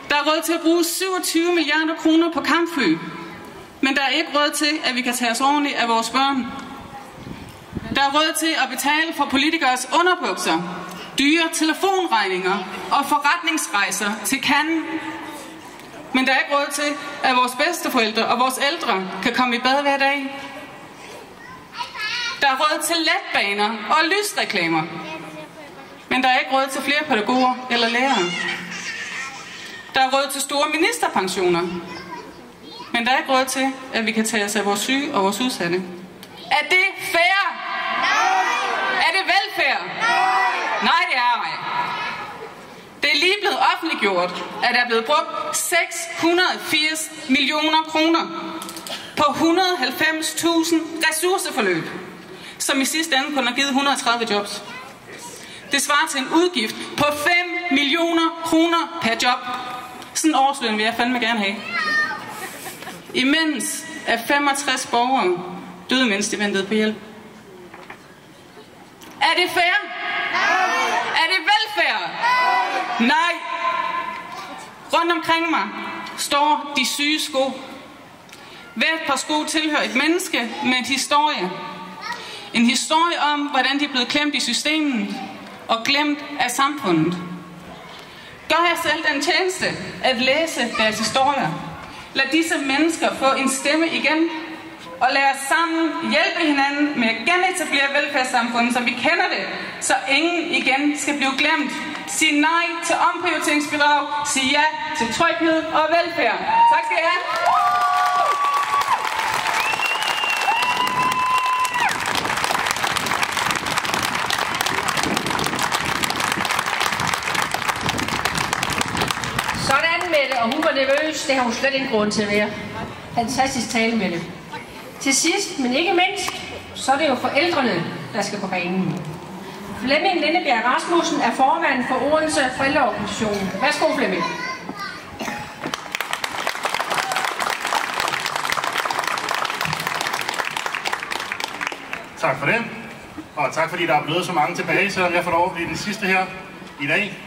Der er råd til at bruge 27 milliarder kroner på kampfly. Men der er ikke råd til, at vi kan tage os ordentligt af vores børn. Der er råd til at betale for politikers underbukser, dyre telefonregninger og forretningsrejser til Cannes. Men der er ikke råd til, at vores bedsteforældre og vores ældre kan komme i bad hver dag. Der er råd til letbaner og lysreklamer. Men der er ikke råd til flere pædagoger eller lærere. Der er råd til store ministerpensioner. Men der er ikke råd til, at vi kan tage os af vores syge og vores udsatte. Er det fair? Nej. Er det velfærd? Nej, det er ej. Det er lige blevet offentliggjort, at der er blevet brugt 680 millioner kroner på 190.000 ressourceforløb, som i sidste ende kun har givet 130 jobs. Det svarer til en udgift på 5 millioner kroner per job. Sådan en årsløn vil jeg fandme gerne have. Imens er 65 borgere døde, mens de ventede på hjælp. Er det fair? Er det velfærd? Nej. Rundt omkring mig står de syge sko. Hvert par sko tilhører et menneske med en historie. En historie om, hvordan de er blevet klemt i systemet og glemt af samfundet. Gør jer selv den tjeneste at læse deres historier. Lad disse mennesker få en stemme igen. Og lad os sammen hjælpe hinanden med at genetablere velfærdssamfundet, som vi kender det, så ingen igen skal blive glemt. Sig nej til omprioriteringsbidrag. Sig ja til tryghed og velfærd. Tak skal I have. Sådan, Mette, og hun var nervøs. Det har hun slet ikke grund til at være. Fantastisk tale, Mette. Til sidst, men ikke mindst, så er det jo forældrene, der skal på banen. Flemming Lindebjerg Rasmussen er formand for Odense Forældreorganisationen. Værsgo, Flemming. Tak for det. Og tak fordi der er blevet så mange tilbage, selvom jeg får lov at blive den sidste her i dag.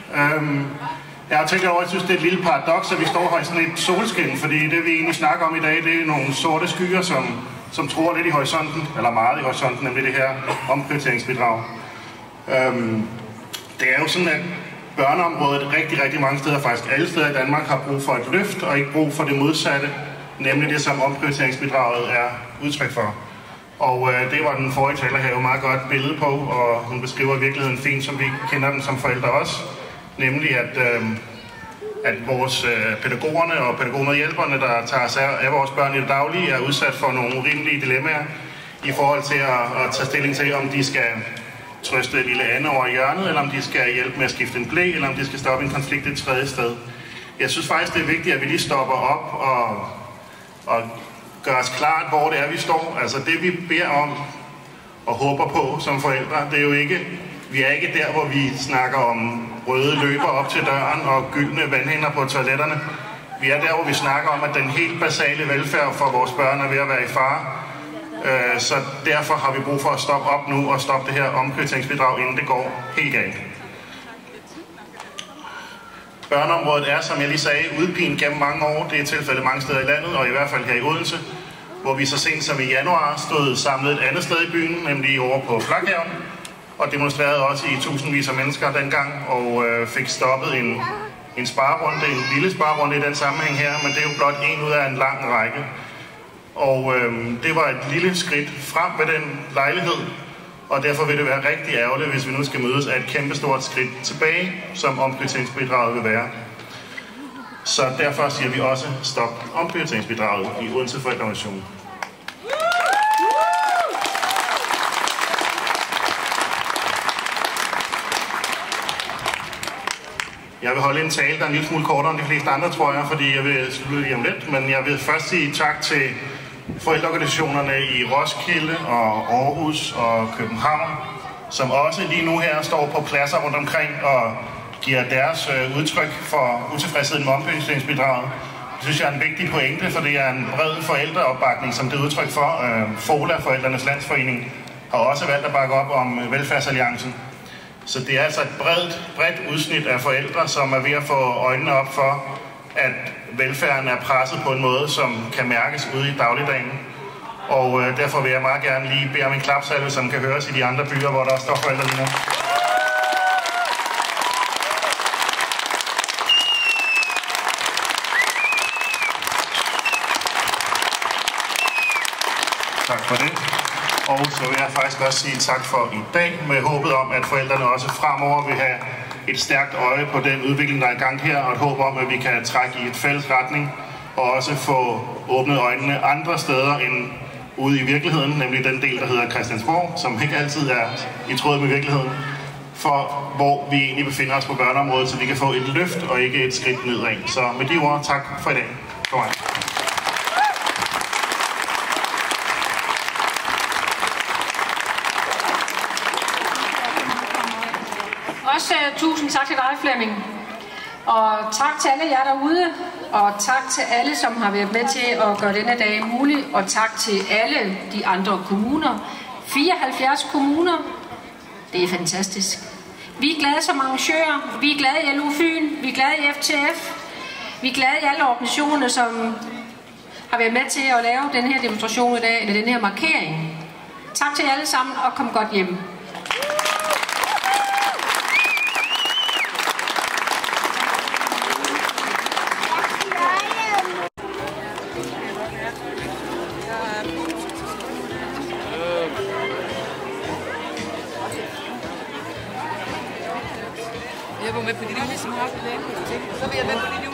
Jeg har tænkt over, at jeg synes, det er et lille paradoks, at vi står her i sådan et solskin, fordi det vi egentlig snakker om i dag, det er nogle sorte skyer, som tror lidt i horisonten, eller meget i horisonten, nemlig det her omprioriteringsbidrag. Det er jo sådan, at børneområdet rigtig, rigtig mange steder, faktisk alle steder i Danmark, har brug for et løft, og ikke brug for det modsatte, nemlig det, som omprioriteringsbidraget er udtryk for. Og det var den forrige taler her jo meget godt billede på, og hun beskriver virkeligheden fint, som vi kender den som forældre også. Nemlig at vores pædagogerne og pædagogmedhjælperne, der tager sig af vores børn i det daglige, er udsat for nogle urimelige dilemmaer i forhold til at tage stilling til, om de skal trøste lille Anne over i hjørnet, eller om de skal hjælpe med at skifte en blæ, eller om de skal stoppe en konflikt et tredje sted. Jeg synes faktisk, det er vigtigt, at vi lige stopper op og gør os klart, hvor det er, vi står. Altså det, vi beder om og håber på som forældre, det er jo ikke, vi er ikke der, hvor vi snakker om røde løber op til døren og gyldne vandhænder på toiletterne. Vi er der, hvor vi snakker om, at den helt basale velfærd for vores børn er ved at være i fare. Så derfor har vi brug for at stoppe op nu og stoppe det her omprioriteringsbidrag, inden det går helt galt. Børneområdet er, som jeg lige sagde, udpint gennem mange år. Det er tilfældet mange steder i landet, og i hvert fald her i Odense, hvor vi så sent som i januar stod samlet et andet sted i byen, nemlig over på Flakhaven, og demonstrerede også i tusindvis af mennesker dengang, og fik stoppet en sparerunde, en lille sparerunde i den sammenhæng her, men det er jo blot en ud af en lang række. Og det var et lille skridt frem ved den lejlighed, og derfor vil det være rigtig ærgerligt, hvis vi nu skal mødes af et kæmpestort skridt tilbage, som omprioriteringsbidraget vil være. Så derfor siger vi også stop omprioriteringsbidraget i Odense Forældreorganisation. Jeg vil holde en tale, der er en lille smule kortere end de fleste andre, tror jeg, fordi jeg vil slutte lige om lidt, men jeg vil først sige tak til forældreorganisationerne i Roskilde og Aarhus og København, som også lige nu her står på pladser rundt omkring og giver deres udtryk for utilfredsheden med omprioriteringsbidraget. Det synes jeg er en vigtig pointe, for det er en bred forældreopbakning, som det er udtryk for. FOLA, Forældrenes Landsforening, har også valgt at bakke op om Velfærdsalliancen. Så det er altså et bredt udsnit af forældre, som er ved at få øjnene op for, at velfærden er presset på en måde, som kan mærkes ude i dagligdagen. Og derfor vil jeg meget gerne lige bede om en klapsalve, som kan høres i de andre byer, hvor der står forældre lige nu. Tak for det. Og så vil jeg faktisk også sige tak for i dag, med håbet om, at forældrene også fremover vil have et stærkt øje på den udvikling, der er i gang her, og et håb om, at vi kan trække i et fælles retning, og også få åbnet øjnene andre steder end ude i virkeligheden, nemlig den del, der hedder Christiansborg, som ikke altid er i tråd med virkeligheden, for hvor vi egentlig befinder os på børneområdet, så vi kan få et løft og ikke et skridt nedad. Så med de ord, tak for i dag. Kom on. Også tusind tak til dig, Flemming. Og tak til alle jer derude, og tak til alle, som har været med til at gøre denne dag mulig, og tak til alle de andre kommuner. 74 kommuner. Det er fantastisk. Vi er glade som arrangører, vi er glade i LU Fyn, vi er glade i FTF, vi er glade i alle organisationer, som har været med til at lave den her demonstration i dag, eller den her markering. Tak til jer alle sammen, og kom godt hjem. Jeg var med på de nye, som har haft det. Så vil jeg med på de nye.